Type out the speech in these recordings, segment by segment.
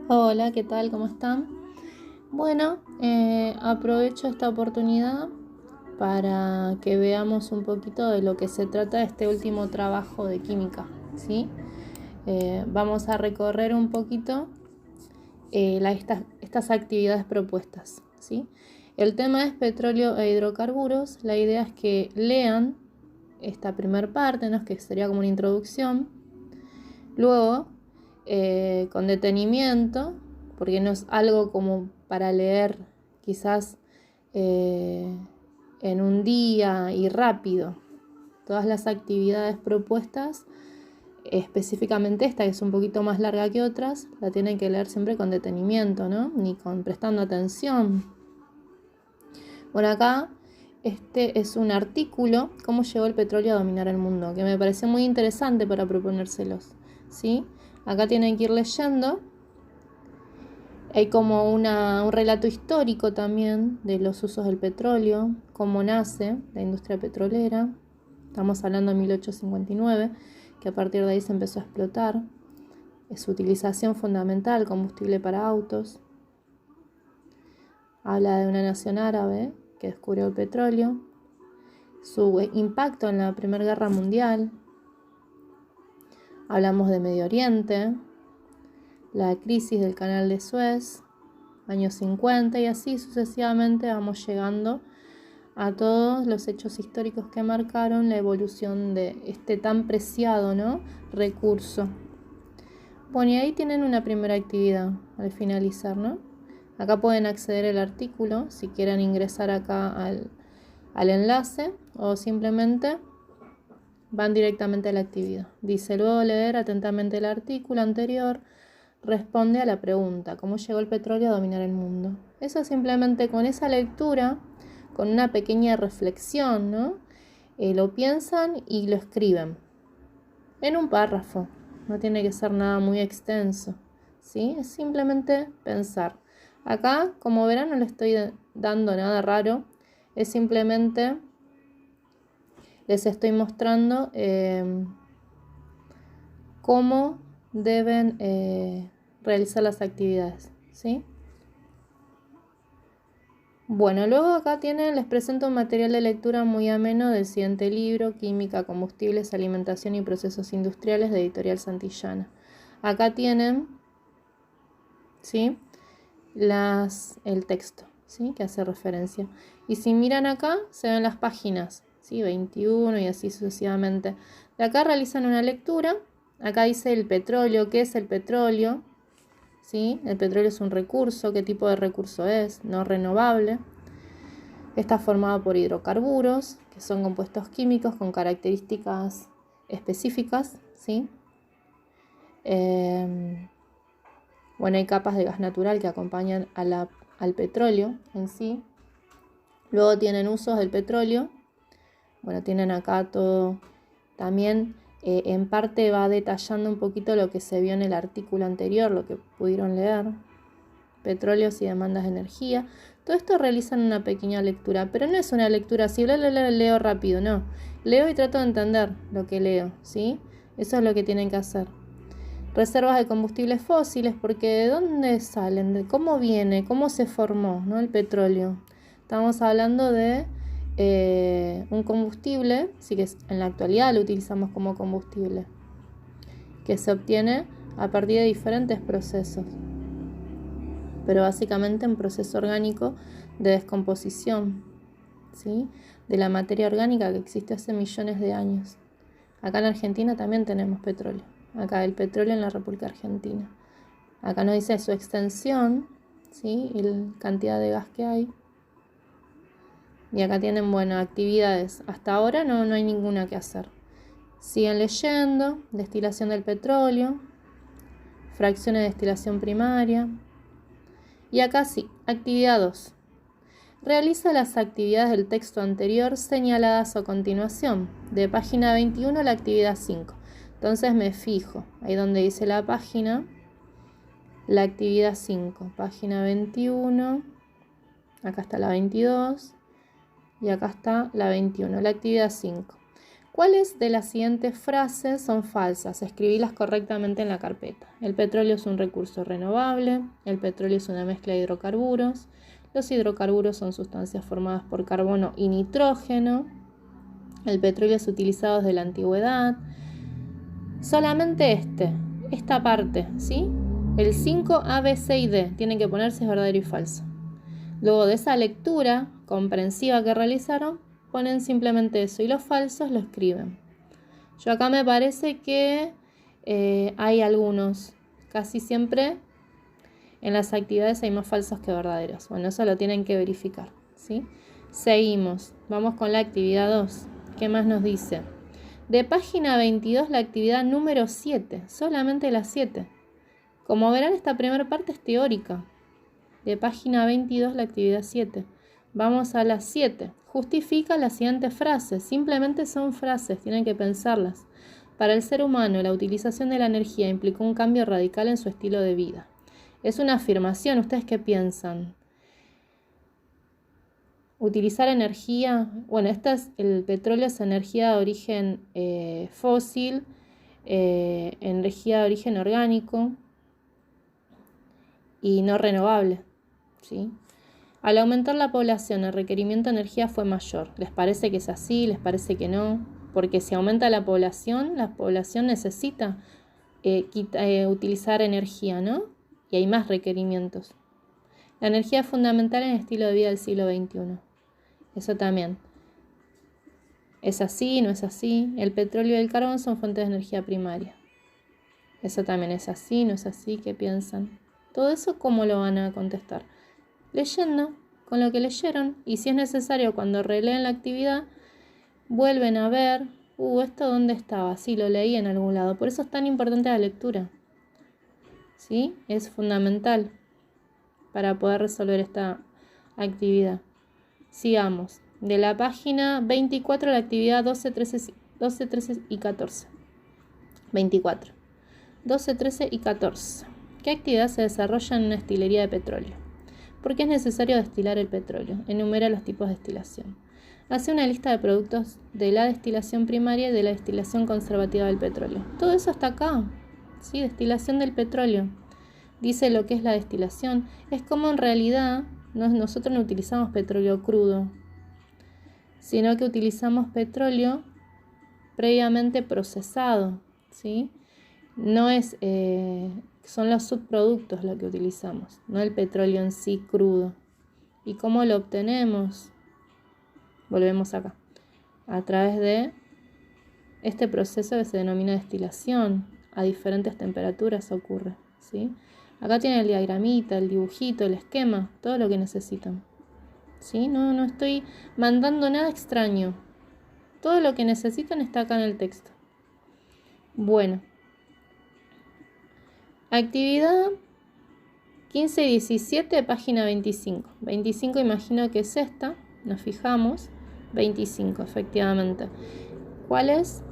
Hola, ¿qué tal? ¿Cómo están? Bueno, aprovecho esta oportunidad para que veamos un poquito de lo que se trata este último trabajo de química, ¿sí? Vamos a recorrer un poquito estas actividades propuestas, ¿sí? El tema es petróleo e hidrocarburos. La idea es que lean esta primera parte, ¿no? Que sería como una introducción. Luego, con detenimiento, porque no es algo como para leer quizás eh, en un día y rápido. Todas las actividades propuestas, específicamente esta que es un poquito más larga que otras, la tienen que leer siempre con detenimiento, ¿no? Ni con prestando atención. Bueno, acá este es un artículo, ¿Cómo llegó el petróleo a dominar el mundo?, que me pareció muy interesante para proponérselos, ¿sí? Acá tienen que ir leyendo. Hay como un relato histórico también de los usos del petróleo, cómo nace la industria petrolera. Estamos hablando de 1859, que a partir de ahí se empezó a explotar. Es su utilización fundamental, combustible para autos. Habla de una nación árabe que descubrió el petróleo, su impacto en la Primera Guerra Mundial. Hablamos de Medio Oriente, la crisis del Canal de Suez, años 50, y así sucesivamente vamos llegando a todos los hechos históricos que marcaron la evolución de este tan preciado, ¿no?, recurso. Bueno, y ahí tienen una primera actividad al finalizar, ¿no? Acá pueden acceder al artículo si quieren ingresar acá al enlace, o simplemente van directamente a la actividad. Dice: luego de leer atentamente el artículo anterior, responde a la pregunta: ¿cómo llegó el petróleo a dominar el mundo? Eso simplemente con esa lectura, con una pequeña reflexión, ¿no? Lo piensan y lo escriben en un párrafo. No tiene que ser nada muy extenso, ¿sí? Es simplemente pensar. Acá, como verán, no le estoy dando nada raro. Es simplemente, les estoy mostrando cómo deben realizar las actividades, ¿sí? Bueno, luego acá tienen, les presento un material de lectura muy ameno del siguiente libro: Química, Combustibles, Alimentación y Procesos Industriales, de Editorial Santillana. Acá tienen, ¿sí?, el texto, ¿sí?, que hace referencia. Y si miran acá, se ven las páginas, ¿sí?, 21 y así sucesivamente. De acá realizan una lectura. Acá dice el petróleo, ¿qué es el petróleo? ¿Sí? El petróleo es un recurso, ¿qué tipo de recurso es? No renovable. Está formado por hidrocarburos, que son compuestos químicos con características específicas, ¿sí? Bueno, hay capas de gas natural que acompañan al petróleo en sí. Luego tienen usos del petróleo. Bueno, tienen acá todo. También en parte va detallando un poquito lo que se vio en el artículo anterior, lo que pudieron leer. Petróleos y demandas de energía. Todo esto realizan una pequeña lectura, pero no es una lectura así, leo rápido, no. Leo y trato de entender lo que leo, ¿sí? Eso es lo que tienen que hacer. Reservas de combustibles fósiles, porque ¿de dónde salen? ¿De cómo viene? ¿Cómo se formó, ¿no?, el petróleo? Estamos hablando de un combustible, sí, que en la actualidad lo utilizamos como combustible, que se obtiene a partir de diferentes procesos, pero básicamente un proceso orgánico de descomposición, ¿sí?, de la materia orgánica que existe hace millones de años. Acá en Argentina también tenemos petróleo. Acá el petróleo en la República Argentina. Acá nos dice su extensión, ¿sí?, y la cantidad de gas que hay. Y acá tienen, bueno, actividades. Hasta ahora no hay ninguna que hacer. Siguen leyendo: destilación del petróleo, fracciones de destilación primaria. Y acá sí, actividad 2. Realiza las actividades del texto anterior señaladas a continuación. De página 21 la actividad 5. Entonces me fijo, ahí donde dice la página, la actividad 5, página 21, acá está la 22 y acá está la 21, la actividad 5. ¿Cuáles de las siguientes frases son falsas? Escribílas correctamente en la carpeta. El petróleo es un recurso renovable. El petróleo es una mezcla de hidrocarburos. Los hidrocarburos son sustancias formadas por carbono y nitrógeno. El petróleo es utilizado desde la antigüedad. Solamente esta parte, ¿sí? El 5, A, B, C y D tienen que ponerse es verdadero y falso. Luego de esa lectura comprensiva que realizaron, ponen simplemente eso y los falsos lo escriben. Yo acá me parece que hay algunos, casi siempre en las actividades hay más falsos que verdaderos. Bueno, eso lo tienen que verificar, ¿sí? Seguimos, vamos con la actividad 2. ¿Qué más nos dice? De página 22 la actividad número 7, solamente la 7. Como verán, esta primera parte es teórica. De página 22 la actividad 7. Vamos a la 7. Justifica las siguientes frases. Simplemente son frases, tienen que pensarlas. Para el ser humano, la utilización de la energía implicó un cambio radical en su estilo de vida. Es una afirmación. ¿Ustedes qué piensan? Utilizar energía, bueno, el petróleo es energía de origen fósil, energía de origen orgánico y no renovable, ¿sí? Al aumentar la población, el requerimiento de energía fue mayor. ¿Les parece que es así? ¿Les parece que no? Porque si aumenta la población necesita utilizar energía, ¿no? Y hay más requerimientos. La energía es fundamental en el estilo de vida del siglo XXI. Eso también. ¿Es así? ¿No es así? El petróleo y el carbón son fuentes de energía primaria. Eso también es así, ¿no es así? ¿Qué piensan? Todo eso, ¿cómo lo van a contestar? Leyendo, con lo que leyeron. Y si es necesario, cuando releen la actividad, vuelven a ver, ¿esto dónde estaba? Sí, lo leí en algún lado. Por eso es tan importante la lectura. ¿Sí? Es fundamental para poder resolver esta actividad. Sigamos. De la página 24, la actividad 12, 13 y 14. 24. 12, 13 y 14. ¿Qué actividad se desarrolla en una destilería de petróleo? ¿Por qué es necesario destilar el petróleo? Enumera los tipos de destilación. Hace una lista de productos de la destilación primaria y de la destilación conservativa del petróleo. Todo eso está acá. ¿Sí? Destilación del petróleo. Dice lo que es la destilación. Es como en realidad nosotros no utilizamos petróleo crudo, sino que utilizamos petróleo previamente procesado, ¿sí? No es, son los subproductos lo que utilizamos, no el petróleo en sí crudo. ¿Y cómo lo obtenemos? Volvemos acá. A través de este proceso que se denomina destilación. A diferentes temperaturas ocurre, ¿sí? Acá tienen el diagramita, el dibujito, el esquema, todo lo que necesitan. ¿Sí? No estoy mandando nada extraño. Todo lo que necesitan está acá en el texto. Bueno. Actividad 15 y 17, página 25. 25 imagino que es esta. Nos fijamos. 25, efectivamente. ¿Cuál es?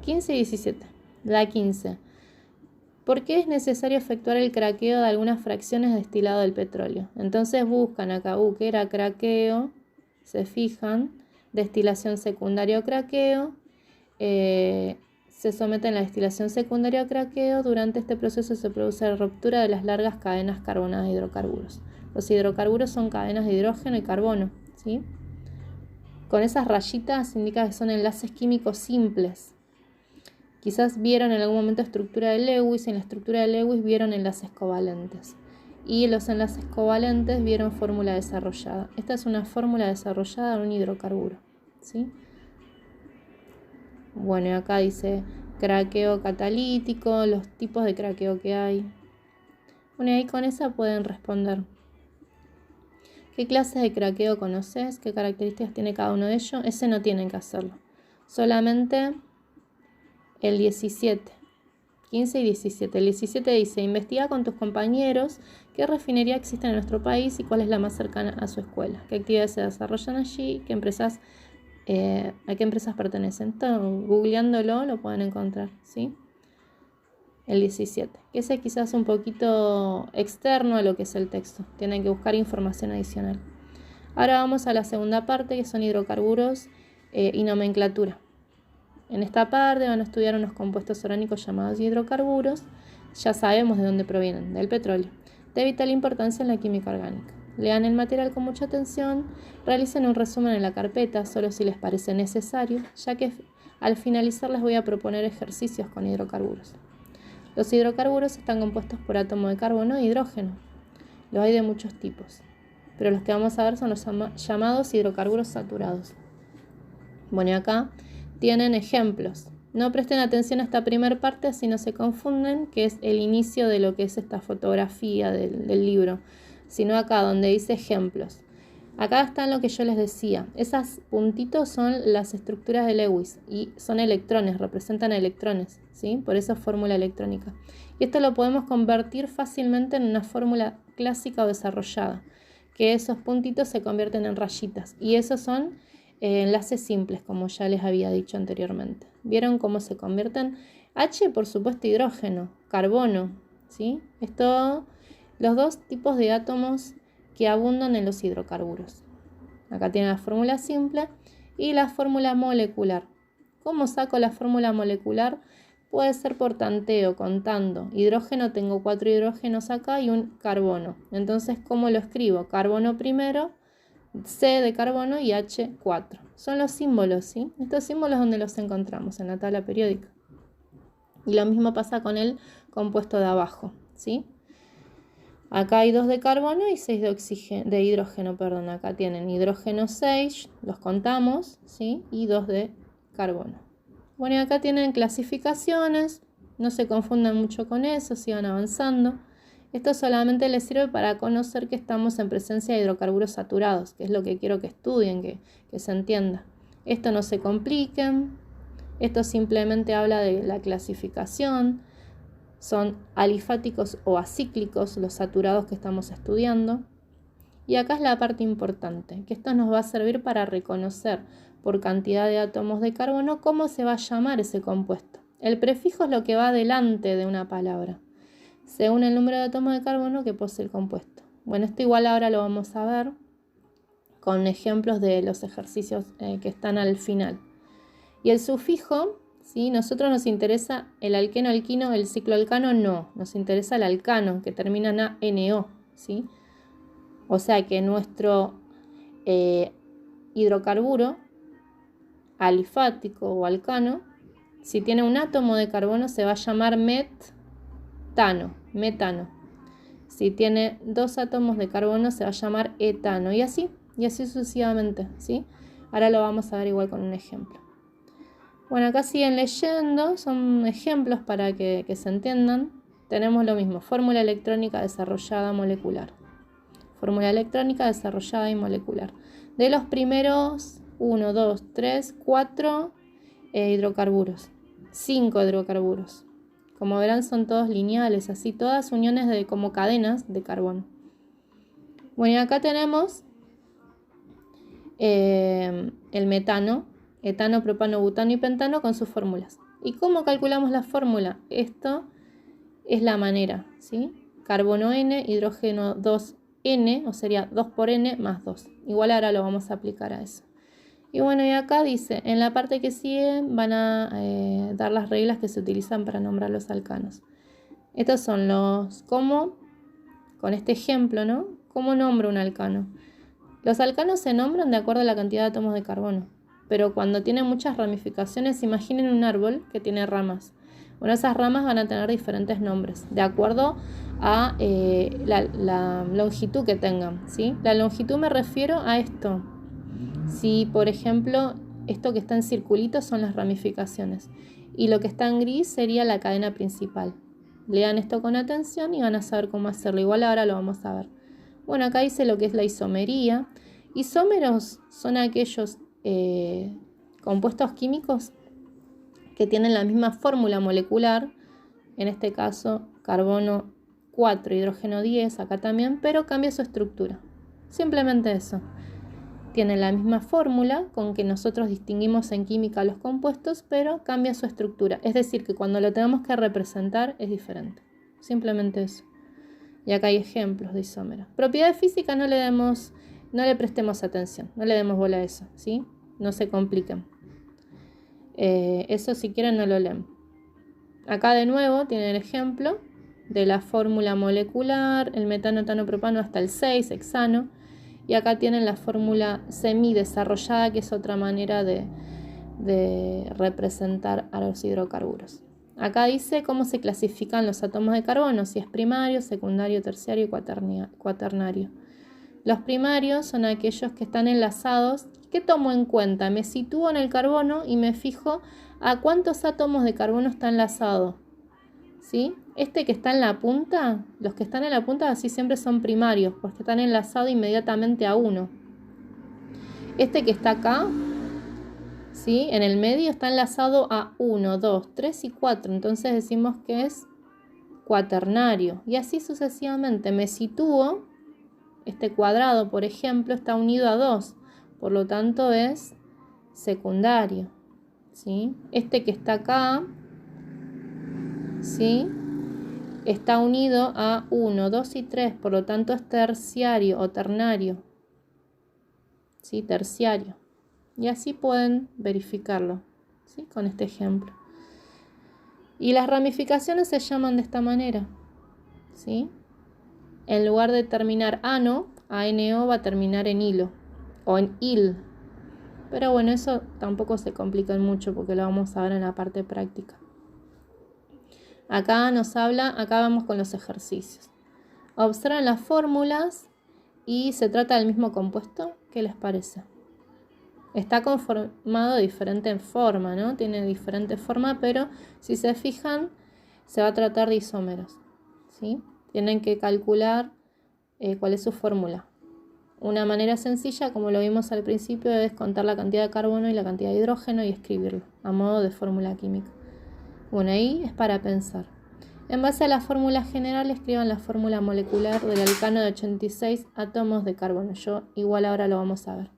15 y 17. La 15. ¿Por qué es necesario efectuar el craqueo de algunas fracciones de destilado del petróleo? Entonces buscan acá, ¿qué era craqueo? Se fijan, destilación secundaria o craqueo. Se someten a la destilación secundaria o craqueo. Durante este proceso se produce la ruptura de las largas cadenas carbonadas de hidrocarburos. Los hidrocarburos son cadenas de hidrógeno y carbono, ¿sí? Con esas rayitas indica que son enlaces químicos simples. Quizás vieron en algún momento estructura de Lewis y en la estructura de Lewis vieron enlaces covalentes. Y en los enlaces covalentes vieron fórmula desarrollada. Esta es una fórmula desarrollada de un hidrocarburo, ¿sí? Bueno, y acá dice craqueo catalítico, los tipos de craqueo que hay. Bueno, y ahí con esa pueden responder. ¿Qué clases de craqueo conoces? ¿Qué características tiene cada uno de ellos? Ese no tienen que hacerlo. Solamente el 17, 15 y 17. El 17 dice, investiga con tus compañeros qué refinería existe en nuestro país y cuál es la más cercana a su escuela. ¿Qué actividades se desarrollan allí? ¿Qué empresas, a qué empresas pertenecen? Todo, googleándolo lo pueden encontrar, ¿sí? El 17. Que ese quizás un poquito externo a lo que es el texto. Tienen que buscar información adicional. Ahora vamos a la segunda parte, que son hidrocarburos y nomenclatura. En esta parte van a estudiar unos compuestos orgánicos llamados hidrocarburos. Ya sabemos de dónde provienen, del petróleo, de vital importancia en la química orgánica. Lean el material con mucha atención, realicen un resumen en la carpeta, solo si les parece necesario, ya que al finalizar les voy a proponer ejercicios con hidrocarburos. Los hidrocarburos están compuestos por átomos de carbono e hidrógeno. Los hay de muchos tipos, pero los que vamos a ver son los llamados hidrocarburos saturados. Bueno, y acá tienen ejemplos. No presten atención a esta primera parte, así no se confunden, que es el inicio de lo que es esta fotografía del libro, sino acá donde dice ejemplos. Acá está lo que yo les decía. Esos puntitos son las estructuras de Lewis y son electrones, representan electrones, ¿sí? Por eso es fórmula electrónica. Y esto lo podemos convertir fácilmente en una fórmula clásica o desarrollada, que esos puntitos se convierten en rayitas. Y esos son enlaces simples, como ya les había dicho anteriormente. ¿Vieron cómo se convierten? H, por supuesto, hidrógeno, carbono, ¿sí? Los dos tipos de átomos que abundan en los hidrocarburos. Acá tienen la fórmula simple y la fórmula molecular. ¿Cómo saco la fórmula molecular? Puede ser por tanteo, contando. Hidrógeno, tengo 4 hidrógenos acá y un carbono. Entonces, ¿cómo lo escribo? Carbono primero, C de carbono y H4. Son los símbolos, ¿sí? Estos símbolos donde los encontramos en la tabla periódica. Y lo mismo pasa con el compuesto de abajo, ¿sí? Acá hay 2 de carbono y 6 de hidrógeno, perdón. Acá tienen hidrógeno 6, los contamos, ¿sí? Y 2 de carbono. Bueno, y acá tienen clasificaciones, no se confundan mucho con eso, sigan avanzando. Esto solamente les sirve para conocer que estamos en presencia de hidrocarburos saturados, que es lo que quiero que estudien, que se entienda. Esto no se compliquen, esto simplemente habla de la clasificación. Son alifáticos o acíclicos los saturados que estamos estudiando. Y acá es la parte importante, que esto nos va a servir para reconocer por cantidad de átomos de carbono cómo se va a llamar ese compuesto. El prefijo es lo que va delante de una palabra, según el número de átomos de carbono que posee el compuesto. Bueno, esto igual ahora lo vamos a ver con ejemplos de los ejercicios que están al final. Y el sufijo, ¿sí? Nosotros nos interesa el alqueno, alquino, el cicloalcano no. Nos interesa el alcano, que termina en ANO, ¿sí? O sea que nuestro hidrocarburo alifático o alcano, si tiene un átomo de carbono se va a llamar metano. Si tiene 2 átomos de carbono se va a llamar etano. Y así sucesivamente, ¿sí? Ahora lo vamos a ver igual con un ejemplo. Bueno, acá siguen leyendo, son ejemplos para que se entiendan. Tenemos lo mismo, fórmula electrónica desarrollada molecular. Fórmula electrónica desarrollada y molecular. De los primeros 1, 2, 3, 4 hidrocarburos. 5 hidrocarburos. Como verán son todos lineales, así todas uniones como cadenas de carbono. Bueno, y acá tenemos el metano. Etano, propano, butano y pentano con sus fórmulas. ¿Y cómo calculamos la fórmula? Esto es la manera, ¿sí? Carbono N, hidrógeno 2N, o sería 2 por N más 2. Igual ahora lo vamos a aplicar a eso. Y bueno, y acá dice, en la parte que sigue van a dar las reglas que se utilizan para nombrar los alcanos. Estos son con este ejemplo, ¿no? ¿Cómo nombro un alcano? Los alcanos se nombran de acuerdo a la cantidad de átomos de carbono. Pero cuando tiene muchas ramificaciones, imaginen un árbol que tiene ramas. Bueno, esas ramas van a tener diferentes nombres, de acuerdo a la longitud que tengan, ¿sí? La longitud me refiero a esto. Si, por ejemplo, esto que está en circulito son las ramificaciones, y lo que está en gris sería la cadena principal. Lean esto con atención y van a saber cómo hacerlo. Igual ahora lo vamos a ver. Bueno, acá dice lo que es la isomería. Isómeros son aquellos compuestos químicos que tienen la misma fórmula molecular, en este caso carbono 4, hidrógeno 10, acá también, pero cambia su estructura. Simplemente eso. Tienen la misma fórmula con que nosotros distinguimos en química los compuestos, pero cambia su estructura. Es decir, que cuando lo tenemos que representar es diferente. Simplemente eso. Y acá hay ejemplos de isómeros. Propiedades físicas no le prestemos atención, no le demos bola a eso, ¿sí? No se compliquen. Eso si quieren no lo leen. Acá de nuevo tienen el ejemplo de la fórmula molecular, el metano, etano, propano hasta el 6, hexano. Y acá tienen la fórmula semidesarrollada, que es otra manera de representar a los hidrocarburos. Acá dice cómo se clasifican los átomos de carbono, si es primario, secundario, terciario y cuaternario. Los primarios son aquellos que están enlazados. ¿Qué tomo en cuenta? Me sitúo en el carbono y me fijo a cuántos átomos de carbono está enlazado. ¿Sí? Este que está en la punta, los que están en la punta así siempre son primarios, porque están enlazados inmediatamente a uno. Este que está acá, ¿sí? En el medio está enlazado a 1, 2, 3 y 4. Entonces decimos que es cuaternario. Y así sucesivamente. Me sitúo, este cuadrado, por ejemplo, está unido a 2. Por lo tanto es secundario. ¿Sí? Este que está acá, ¿sí? Está unido a 1, 2 y 3. Por lo tanto es terciario o ternario. ¿Sí? Terciario. Y así pueden verificarlo, ¿sí? Con este ejemplo. Y las ramificaciones se llaman de esta manera, ¿sí? En lugar de terminar ano, ANO va a terminar en hilo o en il. Pero bueno, eso tampoco se complica mucho porque lo vamos a ver en la parte práctica. Acá vamos con los ejercicios. Observen las fórmulas y se trata del mismo compuesto. ¿Qué les parece? Está conformado de diferente forma, ¿no? Tiene diferente forma, pero si se fijan, se va a tratar de isómeros, ¿sí? Tienen que calcular cuál es su fórmula. Una manera sencilla, como lo vimos al principio, es contar la cantidad de carbono y la cantidad de hidrógeno y escribirlo a modo de fórmula química. Bueno, ahí es para pensar. En base a la fórmula general, escriban la fórmula molecular del alcano de 86 átomos de carbono. Igual ahora lo vamos a ver.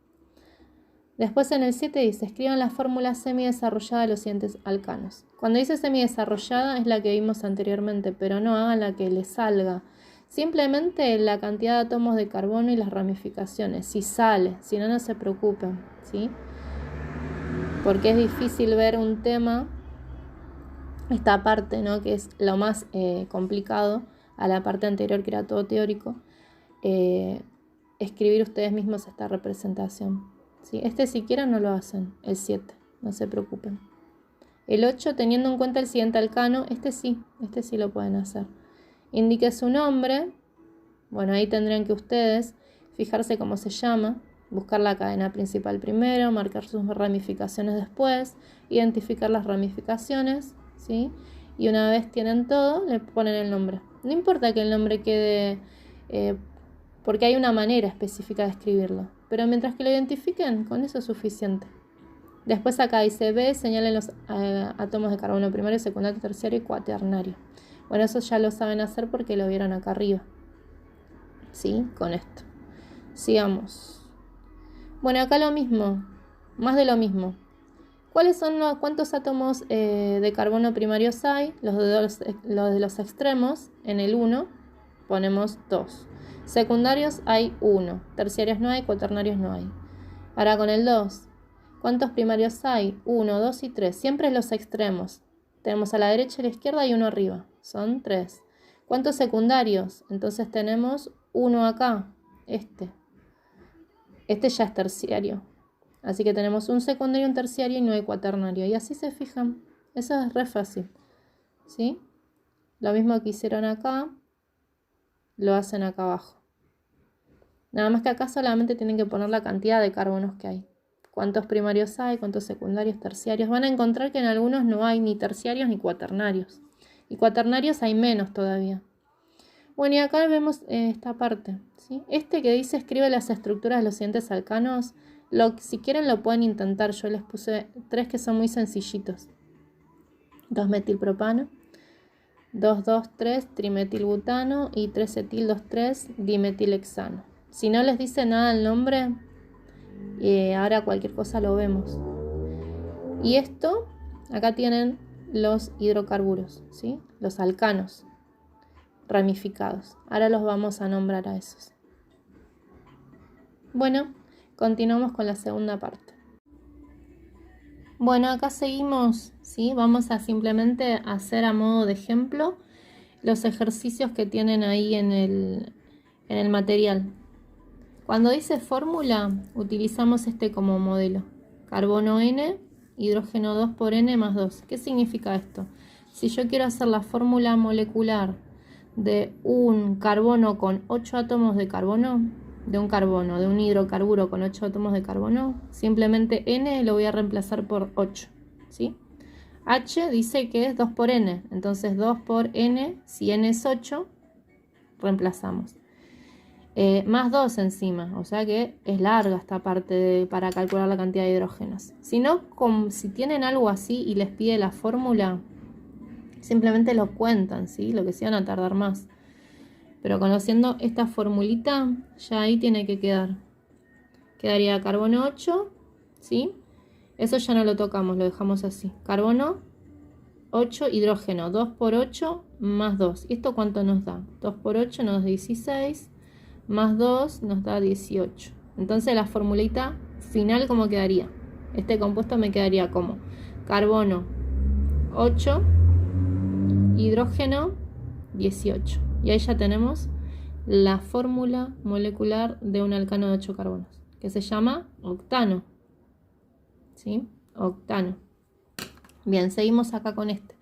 Después en el 7 dice, escriban la fórmula semidesarrollada de los siguientes alcanos. Cuando dice semidesarrollada es la que vimos anteriormente, pero no hagan la que les salga. Simplemente la cantidad de átomos de carbono y las ramificaciones. Si sale, si no, no se preocupen, ¿sí? Porque es difícil ver un tema, esta parte, ¿no? Que es lo más complicado, a la parte anterior que era todo teórico, escribir ustedes mismos esta representación. ¿Sí? Este siquiera no lo hacen, el 7, no se preocupen. El 8, teniendo en cuenta el siguiente alcano, este sí lo pueden hacer. Indique su nombre, bueno, ahí tendrían que ustedes fijarse cómo se llama, buscar la cadena principal primero, marcar sus ramificaciones después, identificar las ramificaciones, ¿sí? Y una vez tienen todo, le ponen el nombre. No importa que el nombre quede, porque hay una manera específica de escribirlo. Pero mientras que lo identifiquen, con eso es suficiente. Después acá dice B, señalen los átomos de carbono primario, secundario, terciario y cuaternario. Bueno, eso ya lo saben hacer porque lo vieron acá arriba. ¿Sí? Con esto. Sigamos. Bueno, acá lo mismo, más de lo mismo. ¿Cuántos átomos de carbono primarios hay? Los de los extremos, en el 1, ponemos 2. Secundarios hay 1, terciarios no hay, cuaternarios no hay. Ahora con el 2, ¿cuántos primarios hay? 1, 2 y 3, siempre los extremos. Tenemos a la derecha y a la izquierda y uno arriba, son 3. ¿Cuántos secundarios? Entonces tenemos 1 acá, este ya es terciario. Así que tenemos un secundario, un terciario y no hay cuaternario. Y así se fijan, eso es re fácil, ¿sí? Lo mismo que hicieron acá, lo hacen acá abajo. Nada más que acá solamente tienen que poner la cantidad de carbonos que hay. Cuántos primarios hay, cuántos secundarios, terciarios. Van a encontrar que en algunos no hay ni terciarios ni cuaternarios. Y cuaternarios hay menos todavía. Bueno, y acá vemos esta parte, ¿sí? Este que dice escribe las estructuras de los siguientes alcanos. Si quieren lo pueden intentar. Yo les puse 3 que son muy sencillitos. 2-metilpropano. 2,2,3 trimetilbutano y 3-etil-2,3 dimetilhexano. Si no les dice nada el nombre, ahora cualquier cosa lo vemos. Y esto, acá tienen los hidrocarburos, ¿sí? Los alcanos ramificados. Ahora los vamos a nombrar a esos. Bueno, continuamos con la segunda parte. Bueno, acá seguimos, ¿sí? Vamos a simplemente hacer a modo de ejemplo los ejercicios que tienen ahí en el material. Cuando dice fórmula, utilizamos este como modelo. Carbono N, hidrógeno 2 por N más 2. ¿Qué significa esto? Si yo quiero hacer la fórmula molecular de un carbono con 8 átomos de carbono, de un hidrocarburo con 8 átomos de carbono, simplemente N lo voy a reemplazar por 8, ¿sí? H dice que es 2 por N, entonces 2 por N, si N es 8, reemplazamos. Más 2 encima, o sea que es larga esta parte para calcular la cantidad de hidrógenos. Si no, si tienen algo así y les pide la fórmula, simplemente lo cuentan, ¿sí? Lo que sí van a tardar más. Pero conociendo esta formulita, ya ahí tiene que quedar. Quedaría carbono 8, ¿sí? Eso ya no lo tocamos, lo dejamos así. Carbono 8, hidrógeno 2 por 8 más 2. ¿Y esto cuánto nos da? 2 por 8 nos da 16, más 2 nos da 18. Entonces la formulita final, ¿cómo quedaría? Este compuesto me quedaría como carbono 8, hidrógeno 18. Y ahí ya tenemos la fórmula molecular de un alcano de 8 carbonos, que se llama octano. ¿Sí? Octano. Bien, seguimos acá con este.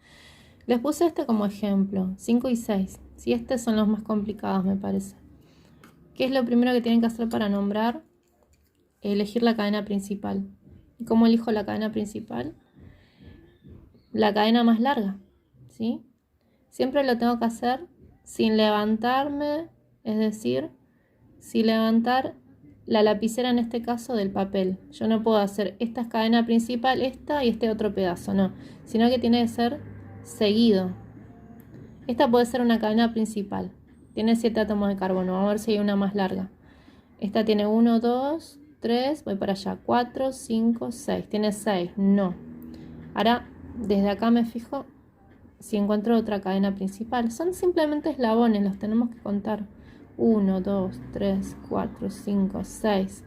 Les puse este como ejemplo, 5 y 6. ¿Sí? Estos son los más complicados, me parece. ¿Qué es lo primero que tienen que hacer para nombrar? Elegir la cadena principal. ¿Y cómo elijo la cadena principal? La cadena más larga, ¿sí? Siempre lo tengo que hacer sin levantarme, es decir, sin levantar la lapicera, en este caso, del papel. Yo no puedo hacer esta cadena principal, esta y este otro pedazo, no. Sino que tiene que ser seguido. Esta puede ser una cadena principal. Tiene 7 átomos de carbono. Vamos a ver si hay una más larga. Esta tiene 1, 2, 3, voy para allá. 4, 5, 6. Tiene 6, no. Ahora, desde acá me fijo si encuentro otra cadena principal. Son simplemente eslabones, los tenemos que contar. 1, 2, 3, 4, 5, 6,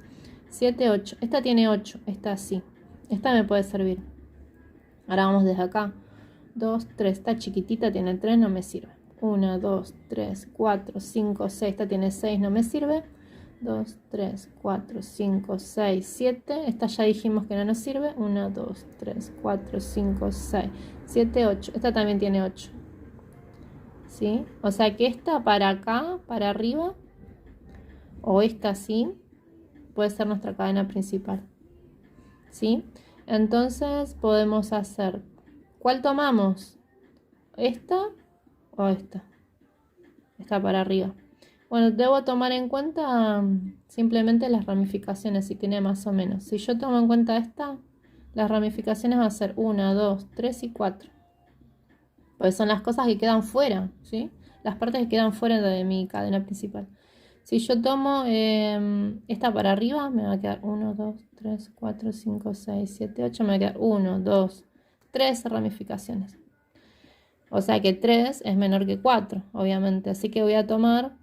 7, 8. Esta tiene 8, esta sí. Esta me puede servir. Ahora vamos desde acá. 2, 3, esta chiquitita tiene 3, no me sirve. 1, 2, 3, 4, 5, 6, esta tiene 6, no me sirve. 2, 3, 4, 5, 6, 7. Esta ya dijimos que no nos sirve. 1, 2, 3, 4, 5, 6, 7, 8. Esta también tiene 8. ¿Sí? O sea que esta para acá, para arriba, o esta así, puede ser nuestra cadena principal. ¿Sí? Entonces podemos hacer, ¿cuál tomamos? ¿Esta o esta? Esta para arriba. Bueno, debo tomar en cuenta simplemente las ramificaciones, si tiene más o menos. Si yo tomo en cuenta esta, las ramificaciones van a ser 1, 2, 3 y 4. Pues son las cosas que quedan fuera, ¿sí? Las partes que quedan fuera de mi cadena principal. Si yo tomo esta para arriba, me va a quedar 1, 2, 3, 4, 5, 6, 7, 8. Me va a quedar 1, 2, 3 ramificaciones. O sea que 3 es menor que 4, obviamente. Así que voy a tomar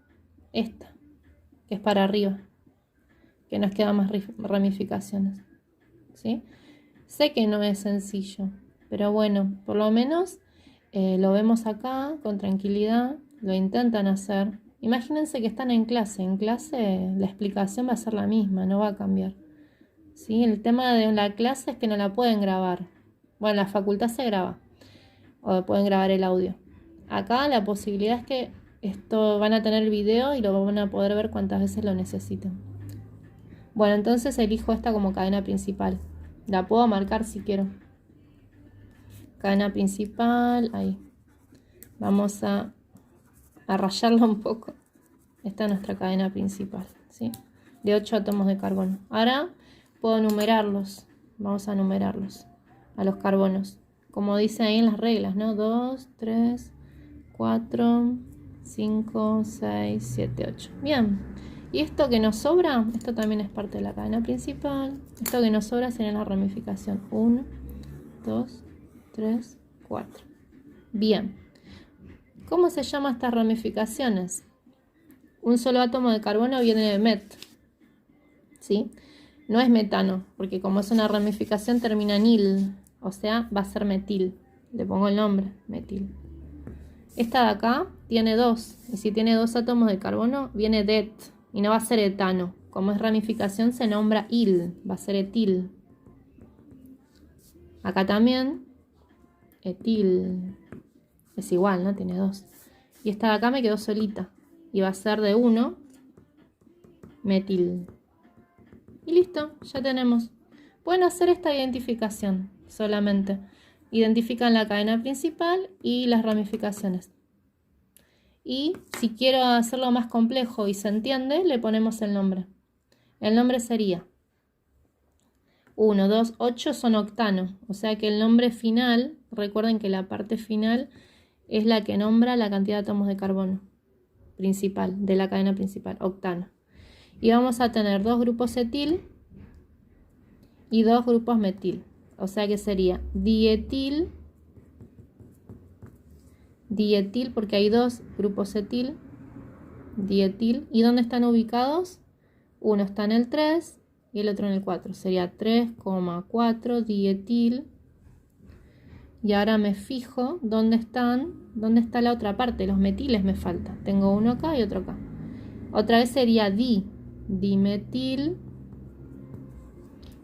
esta, que es para arriba, que nos quedan más ramificaciones, ¿sí? Sé que no es sencillo, pero bueno, por lo menos lo vemos acá con tranquilidad, lo intentan hacer. Imagínense que están en clase la explicación va a ser la misma, no va a cambiar, ¿sí? El tema de la clase es que no la pueden grabar. Bueno, la facultad se graba, o pueden grabar el audio. Acá la posibilidad es que esto van a tener el video y lo van a poder ver cuantas veces lo necesiten. Bueno, entonces elijo esta como cadena principal. La puedo marcar si quiero. Cadena principal, ahí. Vamos a rayarla un poco. Esta es nuestra cadena principal, ¿sí? De 8 átomos de carbono. Ahora puedo numerarlos. Vamos a numerarlos a los carbonos. Como dice ahí en las reglas, ¿no? 2, 3, 4, 5, 6, 7, 8. Bien. Y esto que nos sobra, esto también es parte de la cadena principal. Esto que nos sobra sería la ramificación. 1, 2, 3, 4. Bien. ¿Cómo se llaman estas ramificaciones? Un solo átomo de carbono viene de met, ¿sí? No es metano, porque como es una ramificación termina en il, o sea, va a ser metil. Le pongo el nombre, metil. Esta de acá tiene 2, y si tiene 2 átomos de carbono, viene det, y no va a ser etano. Como es ramificación, se nombra il, va a ser etil. Acá también, etil, es igual, ¿no? Tiene 2. Y esta de acá me quedó solita, y va a ser de 1, metil. Y listo, ya tenemos. Pueden hacer esta identificación solamente. Identifican la cadena principal y las ramificaciones. Y si quiero hacerlo más complejo y se entiende, le ponemos el nombre. El nombre sería 1, 2, 8 son octano. O sea que el nombre final, recuerden que la parte final es la que nombra la cantidad de átomos de carbono principal, de la cadena principal, octano. Y vamos a tener 2 grupos etil y 2 grupos metil. O sea que sería dietil, dietil porque hay 2 grupos etil, dietil. ¿Y dónde están ubicados? Uno está en el 3 y el otro en el 4. Sería 3,4 dietil. Y ahora me fijo dónde está la otra parte. Los metiles me falta. Tengo uno acá y otro acá. Otra vez sería dimetil.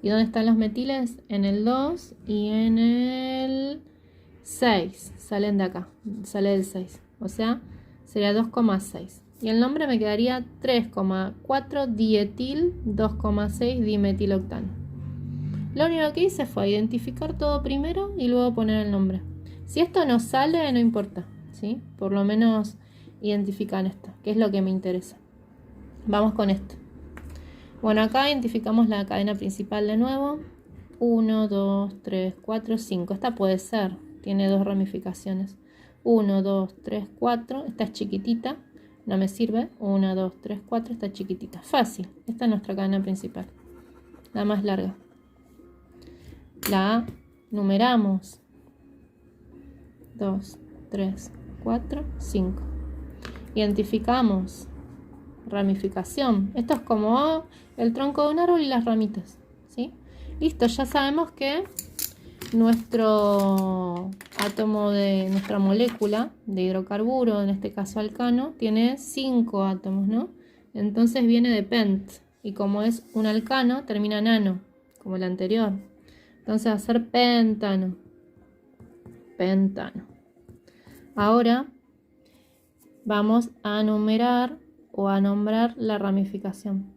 ¿Y dónde están los metiles? En el 2 y en el 6. Salen de acá. Sale del 6. O sea, sería 2,6. Y el nombre me quedaría 3,4 dietil 2,6 dimetiloctano. Lo único que hice fue identificar todo primero y luego poner el nombre. Si esto no sale, no importa, ¿sí? Por lo menos identifican esto, que es lo que me interesa. Vamos con esto. Bueno, acá identificamos la cadena principal de nuevo. 1, 2, 3, 4, 5. Esta puede ser, tiene 2 ramificaciones. 1, 2, 3, 4. Esta es chiquitita, no me sirve. 1, 2, 3, 4. Esta es chiquitita. Fácil. Esta es nuestra cadena principal, la más larga. La numeramos. 2, 3, 4, 5. Identificamos ramificación. Esto es como el tronco de un árbol y las ramitas, ¿sí? Listo, ya sabemos que nuestro átomo de nuestra molécula de hidrocarburo, en este caso alcano, tiene 5 átomos, ¿no? Entonces viene de pent, y como es un alcano, termina en ano, como el anterior. Entonces va a ser pentano. Pentano. Ahora vamos a numerar o a nombrar la ramificación.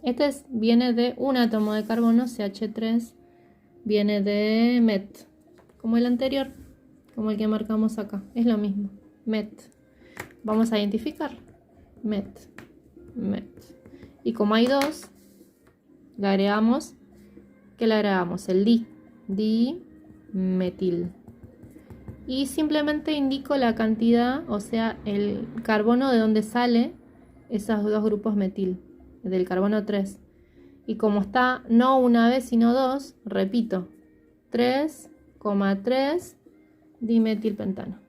Este viene de un átomo de carbono, CH3, viene de met, como el anterior, como el que marcamos acá. Es lo mismo, met. Vamos a identificar. Met, met. Y como hay 2, le agregamos, ¿qué le agregamos? El dimetil. Y simplemente indico la cantidad, o sea, el carbono de donde sale esos 2 grupos metil, del carbono 3. Y como está no una vez sino 2, repito, 3,3 dimetilpentano.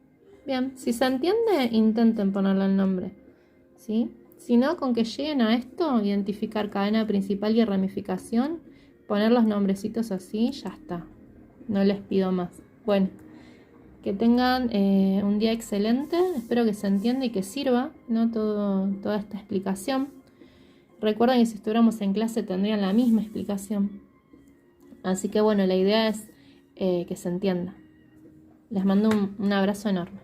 Bien, si se entiende, intenten ponerle el nombre, ¿sí? Si no, con que lleguen a esto, identificar cadena principal y ramificación, poner los nombrecitos así, ya está. No les pido más. Bueno, que tengan un día excelente. Espero que se entienda y que sirva, ¿no? Toda esta explicación. Recuerden que si estuviéramos en clase tendrían la misma explicación. Así que bueno, la idea es que se entienda. Les mando un abrazo enorme.